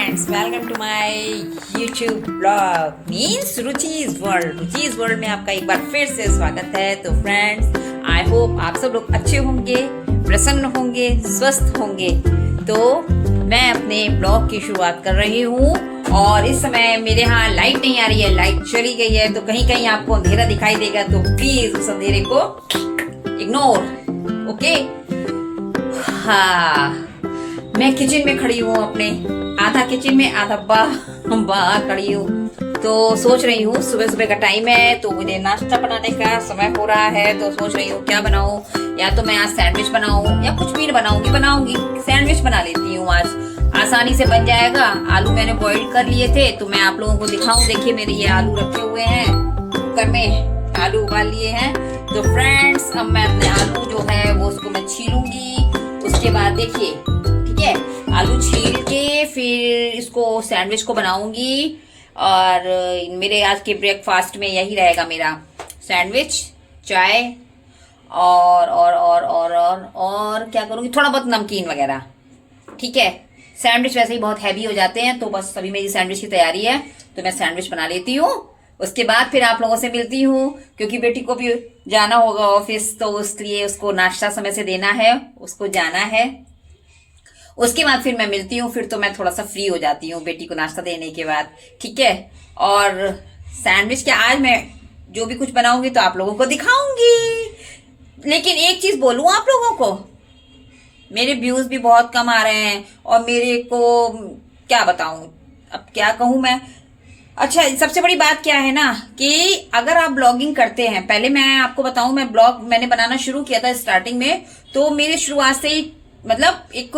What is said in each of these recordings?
Friends, welcome to my YouTube blog means Ruchi's world. Ruchi's world में आपका एक बार फिर से स्वागत है। तो फ्रेंड्स, आई होप आप सब लोग अच्छे होंगे, प्रसन्न होंगे, स्वस्थ होंगे। तो मैं अपने ब्लॉग की शुरुआत कर रही हूँ और इस समय मेरे यहाँ लाइट नहीं आ रही है, लाइट चली गई है। तो कहीं कहीं आपको अंधेरा दिखाई देगा, तो प्लीज उस अंधेरे को इग्नोर। ओके। हाँ, मैं किचन में खड़ी हूँ अपने, आधा किचन में आधा बाहर खड़ी हूँ। तो सोच रही हूँ सुबह सुबह का टाइम है, तो मुझे नाश्ता बनाने का समय हो रहा है। तो सोच रही हूँ क्या बनाऊँ, या तो मैं आज सैंडविच बनाऊँ या कुछ भी बनाऊंगी। सैंडविच बना लेती हूँ, आज आसानी से बन जाएगा। आलू मैंने बॉईल कर लिए थे, तो मैं आप लोगों को दिखाऊं। देखिए मेरे ये आलू रखे हुए हैं कुकर में, आलू उबाल लिए हैं। तो फ्रेंड्स, अब मैं अपने आलू जो है वो उसको मैं छीलूंगी। उसके बाद देखिए, ठीक है, आलू छील के फिर इसको सैंडविच को बनाऊंगी। और मेरे आज के ब्रेकफास्ट में यही रहेगा मेरा सैंडविच, चाय और क्या करूंगी, थोड़ा बहुत नमकीन वगैरह। ठीक है, सैंडविच वैसे ही बहुत हैवी हो जाते हैं, तो बस अभी मेरी सैंडविच की तैयारी है, तो मैं सैंडविच बना लेती हूँ। उसके बाद फिर आप लोगों से मिलती हूँ, क्योंकि बेटी को भी जाना होगा ऑफिस, तो उसलिए उसको नाश्ता समय से देना है, उसको जाना है। उसके बाद फिर मैं मिलती हूँ, फिर तो मैं थोड़ा सा फ्री हो जाती हूँ बेटी को नाश्ता देने के बाद। ठीक है, और सैंडविच के आज मैं जो भी कुछ बनाऊंगी तो आप लोगों को दिखाऊंगी। लेकिन एक चीज बोलूं आप लोगों को, मेरे व्यूज भी बहुत कम आ रहे हैं और मेरे को क्या बताऊं, अब क्या कहूं मैं। अच्छा, सबसे बड़ी बात क्या है ना, कि अगर आप ब्लॉगिंग करते हैं, पहले मैं आपको बताऊं, मैं ब्लॉग मैंने बनाना शुरू किया था स्टार्टिंग में, तो मेरे शुरुआत से ही मतलब एक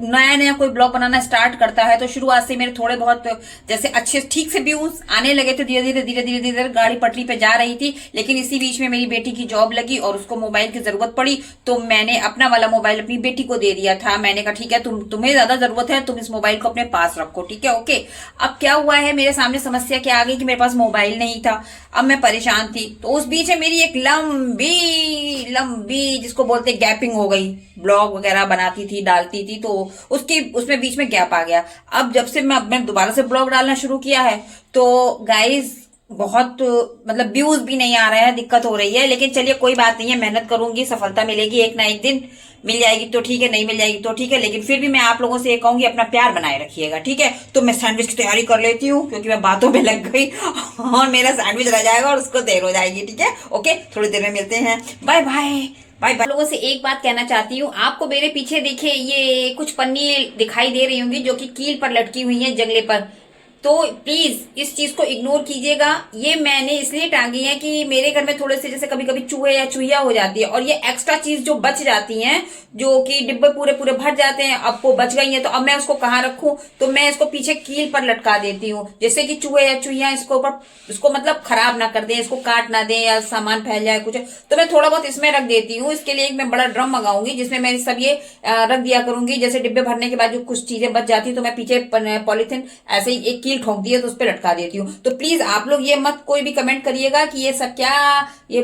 नया नया कोई ब्लॉग बनाना स्टार्ट करता है, तो शुरुआत से मेरे थोड़े बहुत जैसे अच्छे ठीक से व्यूज आने लगे थे। धीरे धीरे गाड़ी पटरी पे जा रही थी। लेकिन इसी बीच में मेरी बेटी की जॉब लगी और उसको मोबाइल की जरूरत पड़ी, तो मैंने अपना वाला मोबाइल अपनी बेटी को दे दिया था। मैंने कहा ठीक है, तुम्हें ज्यादा जरूरत है, तुम इस मोबाइल को अपने पास रखो। ठीक है, ओके। अब क्या हुआ है, मेरे सामने समस्या क्या आ गई कि मेरे पास मोबाइल नहीं था। अब मैं परेशान थी, तो उस बीच में मेरी एक लंबी लंबी जिसको बोलते गैपिंग हो गई। ब्लॉग वगैरह बनाती थी, डालती थी, तो उसमें बीच में गैप आ गया। अब जब से मैं दोबारा से ब्लॉग डालना शुरू किया है, तो गाइज बहुत मतलब व्यूज भी नहीं आ रहे हैं, दिक्कत हो रही है। लेकिन चलिए कोई बात नहीं है, मेहनत करूंगी, सफलता मिलेगी एक ना एक दिन। मिल जाएगी तो ठीक है, नहीं मिल जाएगी तो ठीक है, लेकिन फिर भी मैं आप लोगों से ये कहूंगी, अपना प्यार बनाए रखिएगा। ठीक है, तो मैं सैंडविच की तैयारी कर लेती हूँ, क्योंकि मैं बातों में लग गई और मेरा सैंडविच रह जाएगा और उसको देर हो जाएगी। ठीक है, ओके, थोड़ी देर में मिलते हैं। Bye bye bye bye. लोगों से एक बात कहना चाहती हूँ, आपको मेरे पीछे देखिए ये कुछ पन्नी दिखाई दे रही होंगी, जो कि कील पर लटकी हुई है, जंगले पर। तो प्लीज इस चीज को इग्नोर कीजिएगा। ये मैंने इसलिए टांगी है कि मेरे घर में थोड़े से जैसे कभी कभी चूहे या चूहिया हो जाती है, और ये एक्स्ट्रा चीज जो बच जाती हैं, जो कि डिब्बे पूरे पूरे भर जाते हैं, अब वो बच गई है, तो अब मैं उसको कहाँ रखूं, तो मैं इसको पीछे कील पर लटका देती हूँ, जिससे कि चूहे या चूहिया इसको मतलब खराब ना कर दें, इसको काट ना दें, या सामान फैल जाए कुछ। तो मैं थोड़ा बहुत इसमें रख देती हूँ। इसके लिए एक मैं बड़ा ड्रम मंगाऊंगी, जिसमें मैं सब ये रख दिया करूंगी। जैसे डिब्बे भरने के बाद जो कुछ चीजें बच जाती है, तो मैं पीछे पॉलिथीन ऐसे ही एक कील ठोक दी है, तो उस पर लटका देती हूँ। तो प्लीज आप लोग ये मत कोई भी कमेंट करिएगा कि ये सब क्या, ये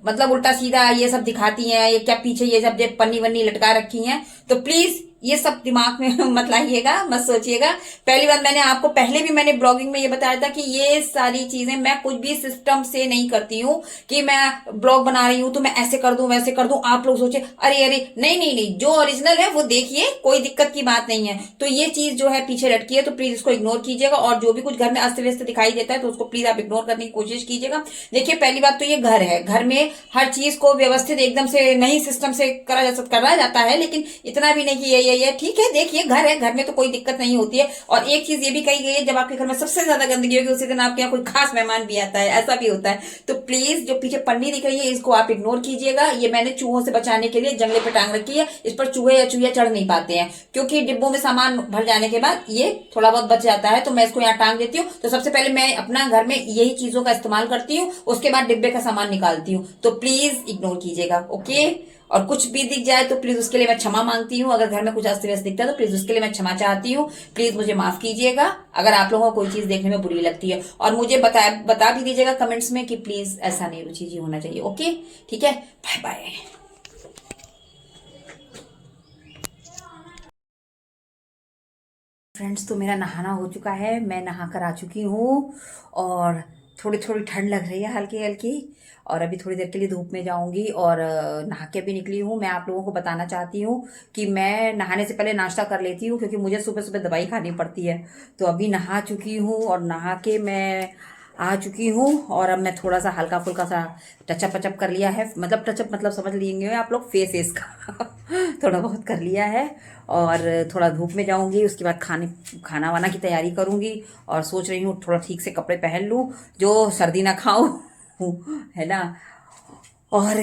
मतलब उल्टा सीधा ये सब दिखाती हैं, ये क्या पीछे ये सब पन्नी वन्नी लटका रखी हैं। तो प्लीज ये सब दिमाग में मत लाइएगा, मत सोचिएगा। पहली बात, मैंने आपको पहले भी मैंने ब्लॉगिंग में ये बताया था कि ये सारी चीजें मैं कुछ भी सिस्टम से नहीं करती हूँ, कि मैं ब्लॉग बना रही हूँ तो मैं ऐसे कर दूं वैसे कर दूं, आप लोग सोचे अरे अरे, नहीं नहीं नहीं, जो ओरिजिनल है वो देखिए, कोई दिक्कत की बात नहीं है। तो ये चीज जो है पीछे लटकी है, तो प्लीज इसको इग्नोर कीजिएगा। और जो भी कुछ घर में अस्त व्यस्त दिखाई देता है, तो उसको प्लीज आप इग्नोर करने की कोशिश कीजिएगा। देखिए, पहली बात तो ये घर है, घर में हर चीज को व्यवस्थित एकदम से नहीं सिस्टम से करा जाता है, लेकिन इतना भी नहीं कि ये ठीक है। देखिए, घर है, घर में तो कोई दिक्कत नहीं होती है। और एक चीज ये भी कही गई है, जब आपके घर में सबसे ज्यादा गंदगी होगी, उसी दिन आपके यहाँ कोई खास मेहमान भी आता है, ऐसा भी होता है। तो प्लीज जो पीछे पन्नी दिख रही है, इसको आप इग्नोर कीजिएगा। ये मैंने चूहों से बचाने के लिए जंगले पे टांग रखी है। इस पर चूहे या चूहिया चढ़ नहीं पाते हैं, क्योंकि डिब्बों में सामान भर जाने के बाद ये थोड़ा बहुत बच जाता है, तो मैं इसको यहाँ टांग देती हूँ। तो सबसे पहले मैं अपना घर में यही चीजों का इस्तेमाल करती हूँ, उसके बाद डिब्बे का सामान निकालती हूँ। तो प्लीज इग्नोर कीजिएगा, ओके। और कुछ भी दिख जाए तो प्लीज उसके लिए मैं क्षमा मांगती हूँ। अगर घर में कुछ अस्त व्यस्त दिखता है, तो प्लीज उसके लिए मैं क्षमा चाहती हूँ। प्लीज मुझे माफ कीजिएगा अगर आप लोगों को कोई चीज देखने में बुरी लगती है, और मुझे बता भी दीजिएगा कमेंट्स में कि प्लीज ऐसा नहीं रुचि जी होना चाहिए। ओके, ठीक है, बाय बाय। फ्रेंड्स, तो मेरा नहाना हो चुका है, मैं नहा कर आ चुकी हूँ और थोड़ी थोड़ी ठंड लग रही है हल्की हल्की। और अभी थोड़ी देर के लिए धूप में जाऊंगी और नहा के भी निकली हूँ। मैं आप लोगों को बताना चाहती हूँ कि मैं नहाने से पहले नाश्ता कर लेती हूँ, क्योंकि मुझे सुबह सुबह दवाई खानी पड़ती है। तो अभी नहा चुकी हूँ और नहा के मैं आ चुकी हूँ और अब मैं थोड़ा सा हल्का फुल्का सा टचअप वचअप कर लिया है। मतलब टचअप मतलब समझ लेंगे आप लोग, फेस का थोड़ा बहुत कर लिया है। और थोड़ा धूप में जाऊंगी, उसके बाद खाना वाना की तैयारी करूंगी। और सोच रही हूँ थोड़ा ठीक से कपड़े पहन लूँ जो सर्दी ना खाऊं है ना। और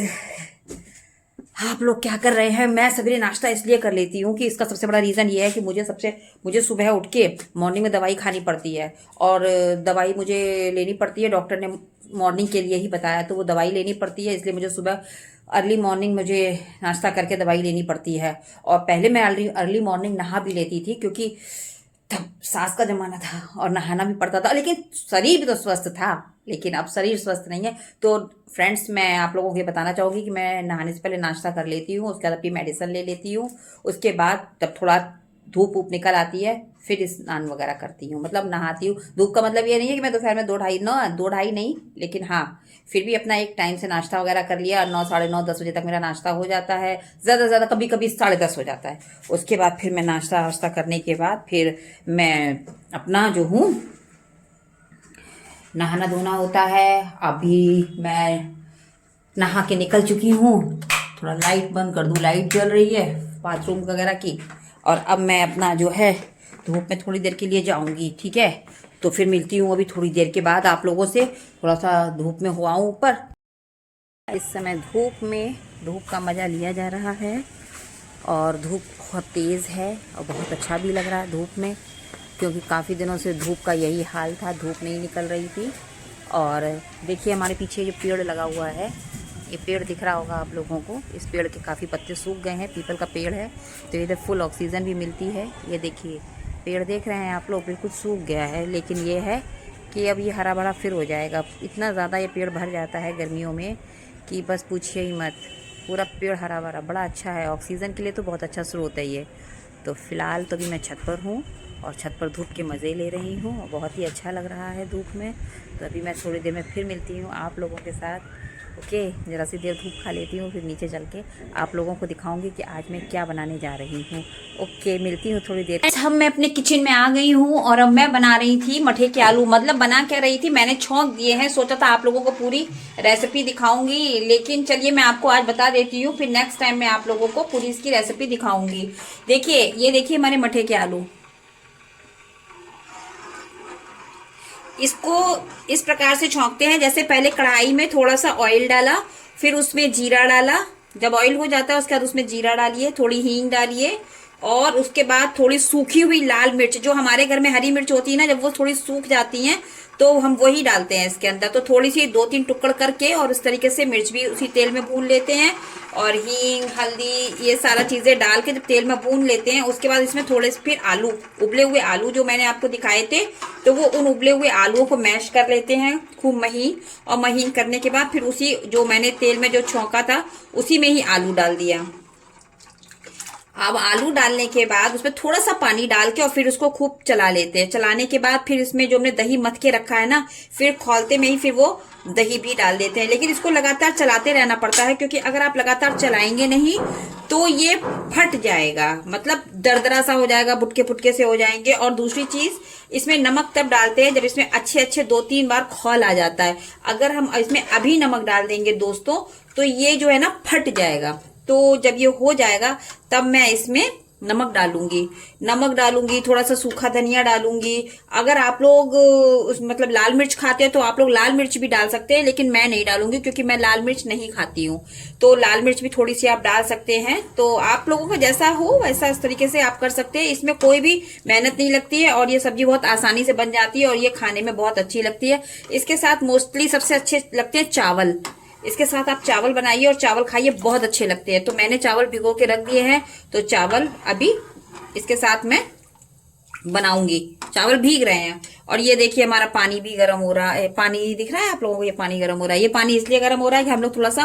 आप लोग क्या कर रहे हैं? मैं सवेरे नाश्ता इसलिए कर लेती हूँ कि इसका सबसे बड़ा रीज़न ये है कि मुझे सुबह उठ के मॉर्निंग में दवाई खानी पड़ती है। और दवाई मुझे लेनी पड़ती है, डॉक्टर ने मॉर्निंग के लिए ही बताया, तो वो दवाई लेनी पड़ती है। इसलिए मुझे सुबह अर्ली मॉर्निंग मुझे नाश्ता करके दवाई लेनी पड़ती है। और पहले मैं अर्ली मॉर्निंग नहा भी लेती थी, क्योंकि तब सास का जमाना था और नहाना भी पड़ता था, लेकिन शरीर भी तो स्वस्थ था। लेकिन अब शरीर स्वस्थ नहीं है। तो फ्रेंड्स, मैं आप लोगों को ये बताना चाहूँगी कि मैं नहाने से पहले नाश्ता कर लेती हूँ, उसके बाद अपनी मेडिसिन ले लेती हूँ। उसके बाद जब थोड़ा धूप वूप निकल आती है फिर स्नान वगैरह करती हूँ, मतलब नहाती हूँ। धूप का मतलब ये नहीं है कि मैं दोपहर में दो ढाई नहीं, लेकिन हाँ फिर भी अपना एक टाइम से नाश्ता वगैरह कर लिया। 9, साढ़े 9, 10 बजे तक मेरा नाश्ता हो जाता है, ज़्यादा से ज़्यादा कभी कभी 10:30 हो जाता है। उसके बाद फिर मैं नाश्ता वाश्ता करने के बाद फिर मैं अपना जो हूँ नहाना धोना होता है। अभी मैं नहा के निकल चुकी हूँ। थोड़ा लाइट बंद कर दूँ, लाइट जल रही है बाथरूम वगैरह की। और अब मैं अपना जो है धूप में थोड़ी देर के लिए जाऊंगी, ठीक है। तो फिर मिलती हूँ अभी थोड़ी देर के बाद आप लोगों से। थोड़ा सा धूप में हुआ हूँ ऊपर। इस समय धूप का मज़ा लिया जा रहा है और धूप बहुत तेज़ है और बहुत अच्छा भी लग रहा है धूप में, क्योंकि काफ़ी दिनों से धूप का यही हाल था, धूप नहीं निकल रही थी। और देखिए हमारे पीछे जो पेड़ लगा हुआ है, ये पेड़ दिख रहा होगा आप लोगों को। इस पेड़ के काफ़ी पत्ते सूख गए हैं, पीपल का पेड़ है, तो इधर फुल ऑक्सीजन भी मिलती है। ये देखिए पेड़ देख रहे हैं आप लोग, बिल्कुल सूख गया है, लेकिन ये है कि अब ये हरा भरा फिर हो जाएगा। इतना ज़्यादा ये पेड़ भर जाता है गर्मियों में कि बस पूछिए ही मत। पूरा पेड़ हरा भरा बड़ा अच्छा है, ऑक्सीजन के लिए तो बहुत अच्छा स्रोत है ये। तो फ़िलहाल तो अभी मैं छत पर हूँ और छत पर धूप के मज़े ले रही हूँ और बहुत ही अच्छा लग रहा है धूप में। तो अभी मैं थोड़ी देर में फिर मिलती हूँ आप लोगों के साथ। ओके, ज़रा सी देर धूप खा लेती हूँ, फिर नीचे चल के आप लोगों को दिखाऊंगी कि आज मैं क्या बनाने जा रही हूँ। ओके, मिलती हूँ थोड़ी देर। अब मैं अपने किचन में आ गई हूँ और अब मैं बना रही थी मठे के आलू। मतलब बना क्या रही थी, मैंने छौंक दिए हैं, सोचा था आप लोगों को पूरी रेसिपी दिखाऊंगी, लेकिन चलिए मैं आपको आज बता देती हूँ, फिर नेक्स्ट टाइम मैं आप लोगों को पूरी इसकी रेसिपी दिखाऊंगी। देखिए, ये देखिए हमारे मठे के आलू। इसको इस प्रकार से छौंकते हैं, जैसे पहले कढ़ाई में थोड़ा सा ऑयल डाला, फिर उसमें जीरा डाला। जब ऑयल हो जाता है उसके बाद उसमें जीरा डालिए, थोड़ी हींग डालिए, और उसके बाद थोड़ी सूखी हुई लाल मिर्च, जो हमारे घर में हरी मिर्च होती है ना, जब वो थोड़ी सूख जाती हैं तो हम वही डालते हैं इसके अंदर। तो थोड़ी सी 2-3 टुकड़ करके और इस तरीके से मिर्च भी उसी तेल में भून लेते हैं। और हींग, हल्दी, ये सारा चीज़ें डाल के जब तेल में भून लेते हैं, उसके बाद इसमें थोड़े से फिर आलू, उबले हुए आलू जो मैंने आपको दिखाए थे, तो वो उन उबले हुए आलूओं को मैश कर लेते हैं खूब महीन। और महीन करने के बाद फिर उसी जो मैंने तेल में जो छौंका था उसी में ही आलू डाल दिया। अब आलू डालने के बाद उसमें थोड़ा सा पानी डाल के और फिर उसको खूब चला लेते हैं। चलाने के बाद फिर इसमें जो हमने दही मथ के रखा है ना, फिर खौलते में ही फिर वो दही भी डाल देते हैं। लेकिन इसको लगातार चलाते रहना पड़ता है, क्योंकि अगर आप लगातार चलाएंगे नहीं तो ये फट जाएगा, मतलब दरदरा सा हो जाएगा, बुटके फुटके से हो जाएंगे। और दूसरी चीज, इसमें नमक तब डालते हैं जब इसमें अच्छे अच्छे 2-3 बार खौल आ जाता है। अगर हम इसमें अभी नमक डाल देंगे दोस्तों, तो ये जो है ना फट जाएगा। तो जब ये हो जाएगा तब मैं इसमें नमक डालूंगी, थोड़ा सा सूखा धनिया डालूंगी। अगर आप लोग मतलब लाल मिर्च खाते हैं तो आप लोग लाल मिर्च भी डाल सकते हैं, लेकिन मैं नहीं डालूंगी क्योंकि मैं लाल मिर्च नहीं खाती हूँ। तो लाल मिर्च भी थोड़ी सी आप डाल सकते हैं। तो आप लोगों को जैसा हो वैसा इस तरीके से आप कर सकते हैं। इसमें कोई भी मेहनत नहीं लगती है और ये सब्जी बहुत आसानी से बन जाती है और ये खाने में बहुत अच्छी लगती है। इसके साथ मोस्टली सबसे अच्छे लगते हैं चावल। इसके साथ आप चावल बनाइए और चावल खाइए, बहुत अच्छे लगते हैं। तो मैंने चावल भिगो के रख दिए हैं, तो चावल अभी इसके साथ मैं बनाऊंगी। चावल भीग रहे हैं। और ये देखिए हमारा पानी भी गर्म हो रहा है, पानी दिख रहा है आप लोगों को, ये पानी गर्म हो रहा है। ये पानी इसलिए गर्म हो रहा है कि हम लोग थोड़ा सा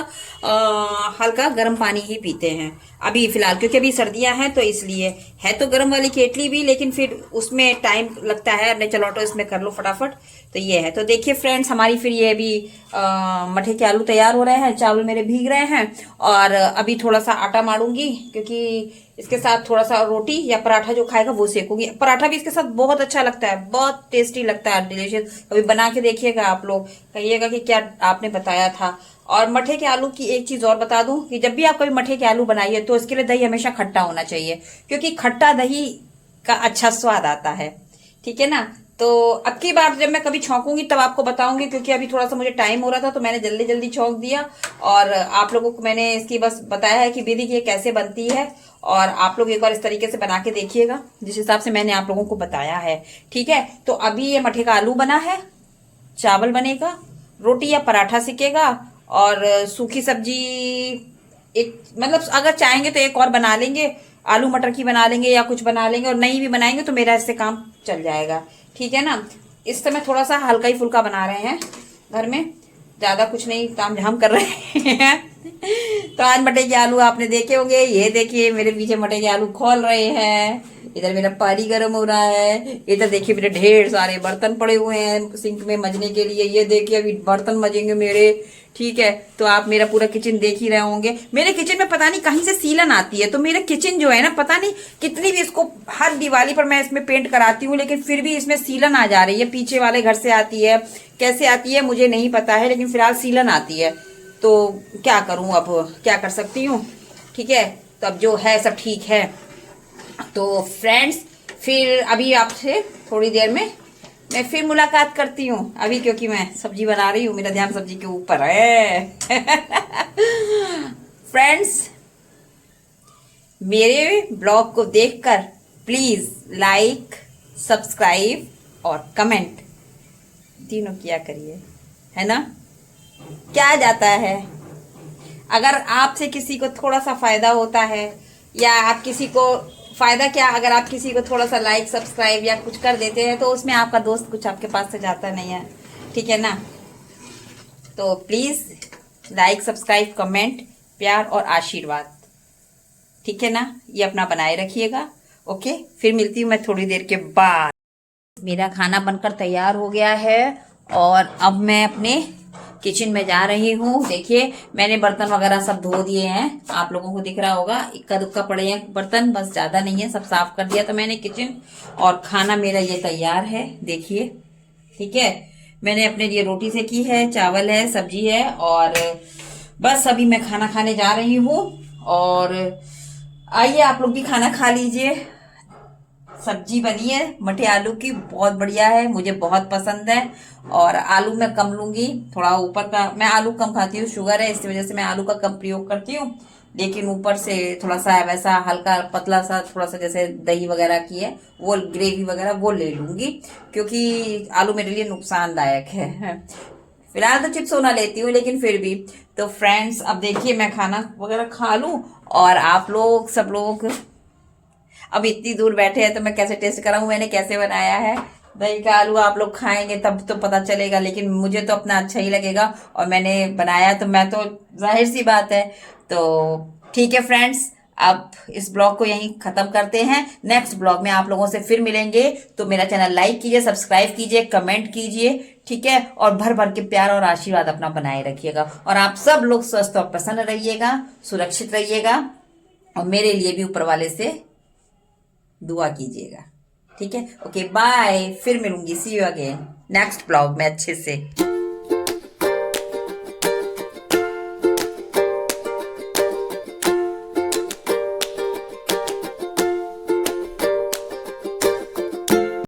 हल्का गर्म पानी ही पीते हैं अभी फिलहाल, क्योंकि अभी सर्दियां हैं तो इसलिए। है तो गर्म वाली केटली भी, लेकिन फिर उसमें टाइम लगता है। अपने चलो तो इसमें कर लो फटाफट। तो ये है। तो देखिए फ्रेंड्स, हमारी फिर ये अभी मठे के आलू तैयार हो रहे हैं, चावल मेरे भीग रहे हैं। और अभी थोड़ा सा आटा मारूंगी, क्योंकि इसके साथ थोड़ा सा रोटी या पराठा जो खाएगा वो सेकूंगी। पराठा भी इसके साथ बहुत अच्छा लगता है, बहुत टेस्टी लगता है, डिलीशियस। कभी बना के देखिएगा आप लोग, कहिएगा कि क्या आपने बताया था। और मठे के आलू की एक चीज और बता दूं कि जब भी आप कभी मठे के आलू बनाइए तो इसके लिए दही हमेशा खट्टा होना चाहिए, क्योंकि खट्टा दही का अच्छा स्वाद आता है। ठीक है ना। तो अब की बार जब मैं कभी छौंकूंगी तब आपको बताऊंगी, क्योंकि अभी थोड़ा सा मुझे टाइम हो रहा था तो मैंने जल्दी जल्दी छौंक दिया। और आप लोगों को मैंने इसकी बस बताया है कि विधि ये कैसे बनती है। और आप लोग एक बार इस तरीके से बना के देखिएगा जिस हिसाब से मैंने आप लोगों को बताया है। ठीक है। तो अभी ये मठे का आलू बना है, चावल बनेगा, रोटी या पराठा सिकेगा, और सूखी सब्जी एक, मतलब अगर चाहेंगे तो एक और बना लेंगे, आलू मटर की बना लेंगे या कुछ बना लेंगे। और नहीं भी बनाएंगे तो मेरा इससे काम चल जाएगा। ठीक है ना। इस समय थोड़ा सा हल्का ही फुल्का बना रहे हैं घर में, ज्यादा कुछ नहीं ताम झाम कर रहे हैं। तो आज मटर के आलू आपने देखे होंगे। ये देखिए मेरे पीछे मटर के आलू खोल रहे हैं, इधर मेरा पानी गर्म हो रहा है, इधर देखिए मेरे ढेर सारे बर्तन पड़े हुए हैं सिंक में मजने के लिए। ये देखिए अभी बर्तन मजेंगे मेरे। ठीक है। तो आप मेरा पूरा किचन देख ही रहे होंगे। मेरे किचन में पता नहीं कहीं से सीलन आती है, तो मेरा किचन जो है ना, पता नहीं कितनी भी इसको हर दिवाली पर मैं इसमें पेंट कराती हूँ, लेकिन फिर भी इसमें सीलन आ जा रही है। पीछे वाले घर से आती है, कैसे आती है मुझे नहीं पता है, लेकिन फिलहाल सीलन आती है। तो क्या करूं, अब क्या कर सकती हूँ। ठीक है। तो अब जो है सब ठीक है। तो फ्रेंड्स, फिर अभी आपसे थोड़ी देर में मैं फिर मुलाकात करती हूँ अभी, क्योंकि मैं सब्जी बना रही हूँ, मेरा ध्यान सब्जी के ऊपर है। फ्रेंड्स, मेरे ब्लॉग को देखकर प्लीज लाइक, सब्सक्राइब और कमेंट तीनों किया करिए, है ना। क्या जाता है, अगर आपसे किसी को थोड़ा सा फायदा होता है, या आप किसी को फायदा क्या, अगर आप किसी को थोड़ा सा लाइक सब्सक्राइब या कुछ कर देते हैं, तो उसमें आपका दोस्त कुछ आपके पास से जाता नहीं है। ठीक है ना। तो प्लीज लाइक, सब्सक्राइब, कमेंट, प्यार और आशीर्वाद, ठीक है ना, ये अपना बनाए रखिएगा। ओके, फिर मिलती हूँ मैं थोड़ी देर के बाद। मेरा खाना बनकर तैयार हो गया है और अब मैं अपने किचन में जा रही हूँ। देखिए मैंने बर्तन वगैरह सब धो दिए हैं, आप लोगों को दिख रहा होगा, इक्का दुक्का पड़े हैं बर्तन, बस ज्यादा नहीं है, सब साफ कर दिया था मैंने किचन। और खाना मेरा ये तैयार है, देखिए। ठीक है। मैंने अपने लिए रोटी से की है, चावल है, सब्जी है, और बस अभी मैं खाना खाने जा रही हूँ। और आइए आप लोग भी खाना खा लीजिए। सब्जी बनी है मठे आलू की, बहुत बढ़िया है, मुझे बहुत पसंद है। और आलू मैं कम लूंगी, थोड़ा ऊपर का, मैं आलू कम खाती हूँ, शुगर है इस वजह से मैं आलू का कम प्रयोग करती हूँ। लेकिन ऊपर से थोड़ा सा वैसा हल्का पतला सा, थोड़ा सा जैसे दही वगैरह की है वो ग्रेवी वगैरह वो ले लूंगी, क्योंकि आलू मेरे लिए नुकसानदायक है। फिलहाल तो चिप्स होना लेती हूँ, लेकिन फिर भी। तो फ्रेंड्स, अब देखिए मैं खाना वगैरह खा लूं, और आप लोग सब लोग अब इतनी दूर बैठे हैं तो मैं कैसे टेस्ट कराऊं मैंने कैसे बनाया है। दही का आलू आप लोग खाएंगे तब तो पता चलेगा, लेकिन मुझे तो अपना अच्छा ही लगेगा, और मैंने बनाया तो मैं तो, जाहिर सी बात है। तो ठीक है फ्रेंड्स, अब इस ब्लॉग को यहीं खत्म करते हैं। नेक्स्ट ब्लॉग में आप लोगों से फिर मिलेंगे। तो मेरा चैनल लाइक कीजिए, सब्सक्राइब कीजिए, कमेंट कीजिए, ठीक है। और भर भर के प्यार और आशीर्वाद अपना बनाए रखिएगा। और आप सब लोग स्वस्थ और प्रसन्न रहिएगा, सुरक्षित रहिएगा, और मेरे लिए भी ऊपर वाले से दुआ कीजिएगा। ठीक है। ओके बाय, फिर मिलूंगी, सी यू अगेन नेक्स्ट ब्लॉग में अच्छे से।